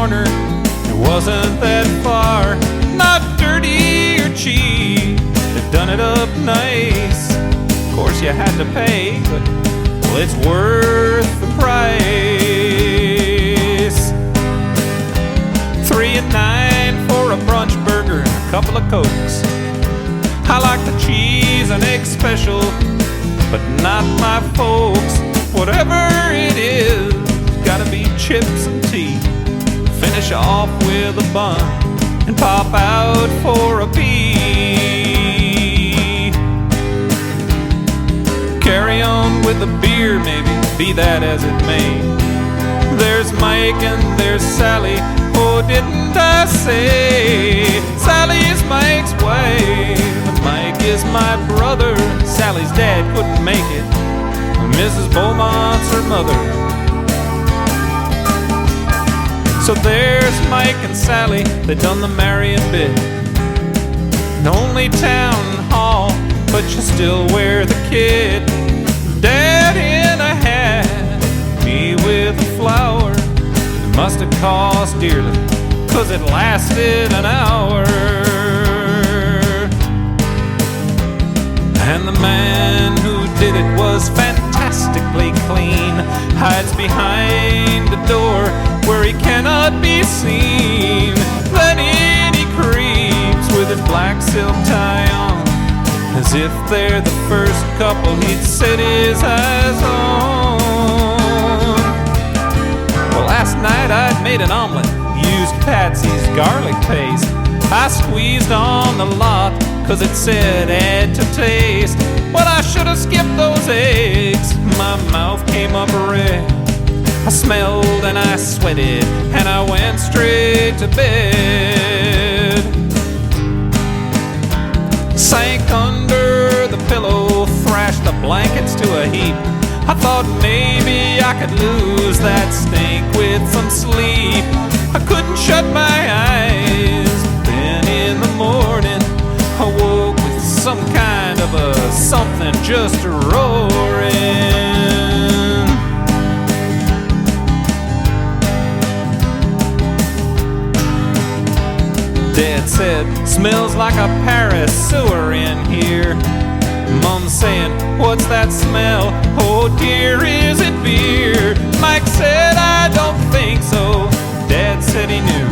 corner. It wasn't that far, not dirty or cheap. They've done it up nice. Of course you had to pay, but well, it's worth the price. $3.09 for a brunch burger and a couple of Cokes. I like the cheese and egg special, but not my folks. Whatever it is, gotta be chips and tea. Finish off with a bun and pop out for a pee. Carry on with the beer, maybe, be that as it may. There's Mike and there's Sally. Oh, didn't I say Sally is Mike's wife and Mike is my brother. Sally's dad couldn't make it, Mrs. Beaumont's her mother. So there's Mike and Sally, they done the marrying bit. And only town hall, but you still wear the kid. Dad in a hat, me with a flower. It must have cost dearly, 'cause it lasted an hour. And the man who did it was fantastically clean. Hides behind a door where he cannot be seen. Then in he creeps with his black silk tie on, as if they're the first couple he'd set his eyes on. Well, last night I'd made an omelet, used Patsy's garlic paste. I squeezed on the lot, 'cause it said add to taste. But I should have skipped those eggs. My mouth came up red. I smelled and I sweated, and I went straight to bed. Sank under the pillow, thrashed the blankets to a heap. I thought maybe I could lose that stink with some sleep. I couldn't shut my eyes. Then in the morning I woke with some kind of a something just roaring. Dad said, smells like a Paris sewer in here. Mom saying, what's that smell? Oh dear, is it beer? Mike said, I don't think so. Dad said he knew.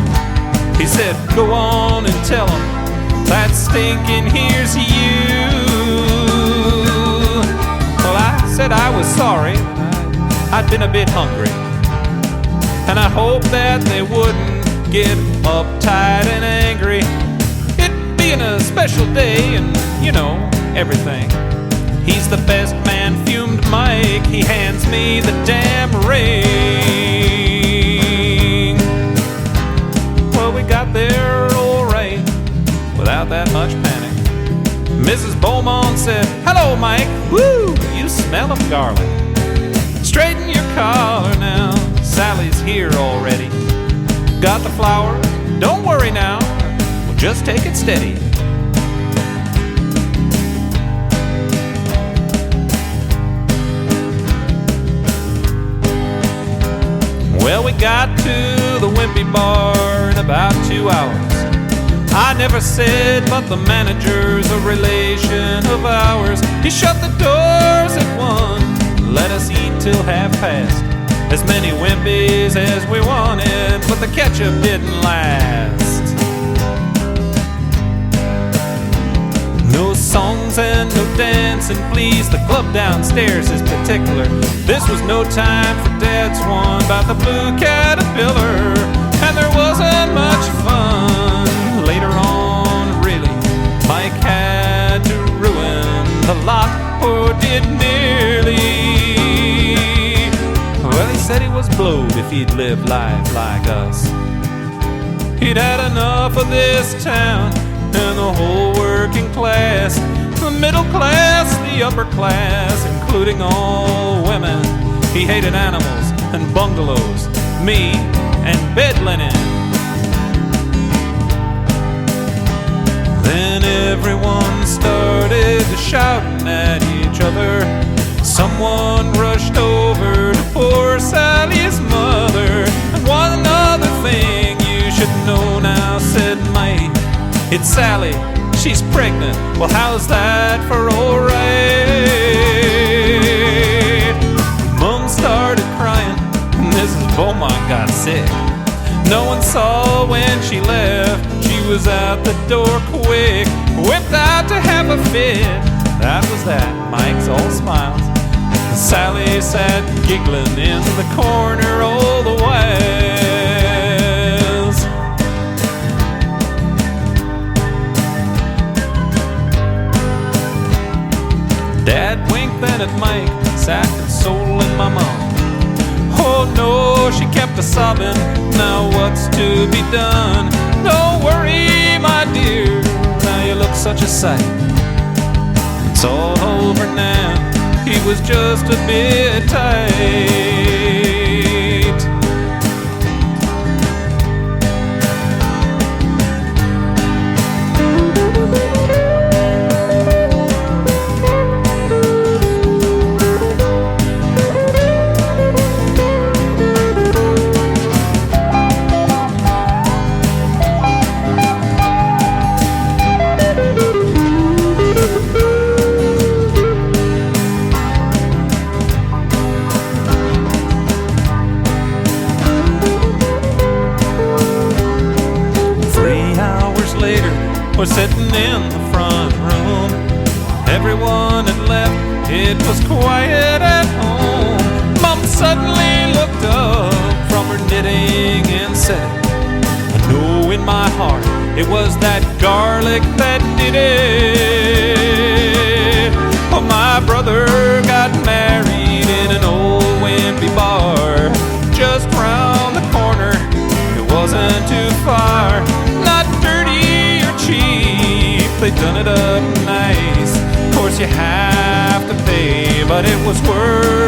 He said, go on and tell him that stinking here's you. Well, I said I was sorry. I'd been a bit hungry, and I hoped that they wouldn't get uptight and angry. It being a special day and, you know, everything. He's the best man, fumed Mike. He hands me the damn ring. Well, we got there all right, without that much panic. Mrs. Beaumont said, hello, Mike. Woo, you smell of garlic. Straighten your collar now. Sally's here already. Got the flour? Don't worry now. We'll just take it steady. Well, we got to the Wimpy Bar in about 2 hours. I never said, but the manager's a relation of ours. He shut the doors at 1, let us eat till 1:30. As many Wimpies as we wanted, but the ketchup didn't last. No songs and no dancing, please. The club downstairs is particular. This was no time for Dad's one about the blue caterpillar. And there wasn't much fun later on, really. Mike had to ruin the lot, or did nearly. Well, he said he was blowed if he'd lived life like us. He'd had enough of this town and the whole working class, the middle class, the upper class, including all women. He hated animals and bungalows, me and bed linen. Then everyone started shouting at each other. Someone rushed over to poor Sally's mother. And one other thing It's Sally, she's pregnant. Well, how's that for alright? Mom started crying, and Mrs. Beaumont got sick. No one saw when she left. She was out the door quick, whipped out to have a fit. That was that, Mike's all smiles. Sally sat giggling in the corner all the whiles. Dad winked then at Mike, sat consoling my mom. Oh no, she kept a-sobbing, now what's to be done? Don't worry, my dear, now you look such a sight. It's all over now, he was just a bit tight. 3 hours later, we're sitting in the front room. Everyone had left, it was quiet at home. Mom suddenly looked up from her knitting and said, I know in my heart it was that garlic that did it. Oh, my brother got married in an old wimpy bar just round the corner. It wasn't too far, not dirty or cheap, they done it up nice. Of course you have to pay, but it was worth